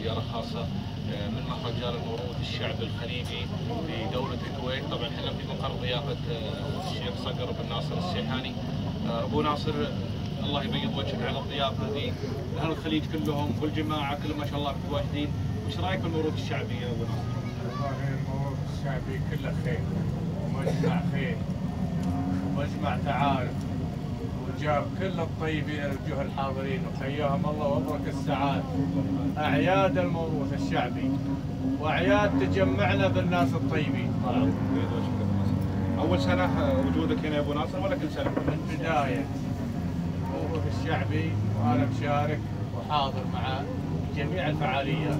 زيارة خاصة من مهرجان الموروث الشعبي الخليجي لدولة الكويت. طبعا احنا في مقر ضيافة الشيخ صقر بن ناصر السيحاني. أبو ناصر الله يبيض وجهك على الضيافة هذه، أهل الخليج كلهم والجماعة كلهم ما شاء الله متواجدين. وش رايك بالموروث الشعبي يا أبو ناصر؟ والله الموروث الشعبي كله خير ومجمع خير ومجمع تعارف، وجاب كل الطيبين الوجوه الحاضرين وحياهم الله وابرك السعادة. أعياد الموروث الشعبي وأعياد تجمعنا بالناس الطيبين. أول سنة وجودك هنا يا أبو ناصر ولا كل سنة؟ من بداية الموروث الشعبي وأنا مشارك وحاضر مع جميع الفعاليات.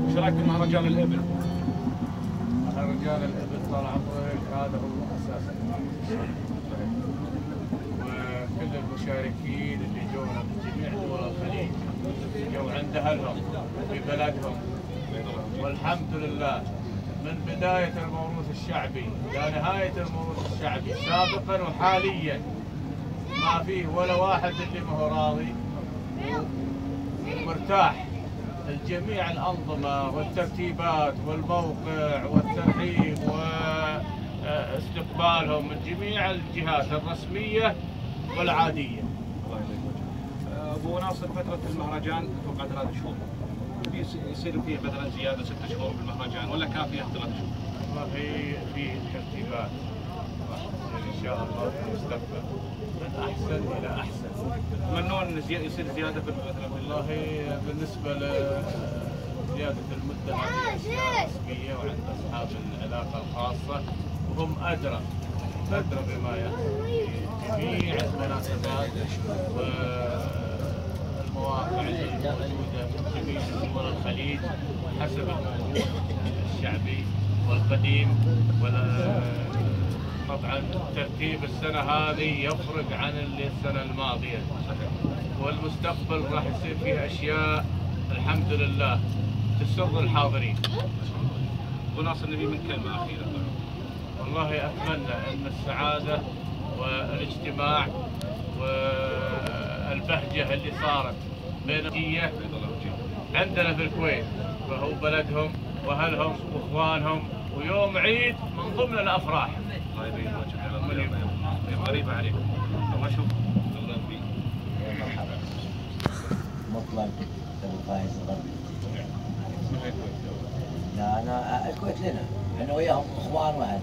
وش رايك بمهرجان الإبل؟ مهرجان الإبل طال عمرك هذا هو أساس الموروث، وكل المشاركين اللي جونا من جميع دول الخليج جو عند أهلهم في بلدهم، والحمد لله من بداية الموروث الشعبي إلى نهاية الموروث الشعبي سابقا وحاليا ما فيه ولا واحد اللي ما هو راضي ومرتاح. الجميع الأنظمة والترتيبات والموقع والترحيب واستقبالهم من جميع الجهات الرسمية والعادية. أبو ناصر فترة المهرجان اتوقع 3 شهور، يصير فيه مثلا زيادة 6 شهور بالمهرجان ولا كافية 3 شهور؟ والله فيه ترتيبات إن شاء الله في المستقبل من أحسن إلى أحسن. تتمنون يصير زيادة في مثلا؟ والله بالنسبة لزيادة المدة هذه أشياء رسمية وعند أصحاب العلاقة الخاصة وهم أدرى بما يحصل في جميع المناسبات والمواقع الموجودة في جميع دول الخليج حسب الموروث الشعبي والقديم. طبعا ترتيب السنة هذه يفرق عن السنة الماضية، والمستقبل راح يصير فيه أشياء الحمد لله تسر الحاضرين. أبو ناصر نبي من كلمة أخيرة. والله أتمنى أن السعادة والاجتماع والبهجة اللي صارت بين الجية عندنا في الكويت، وهو بلدهم وأهلهم وإخوانهم ويوم عيد من ضمن الأفراح. الله يبين وجهك على الضيافة غريبة عليكم. الله يشوف الله يبين. مرحبا. مطلق الفايز الغربي. لا أنا الكويت لنا، احنا وياهم إخوان واهل.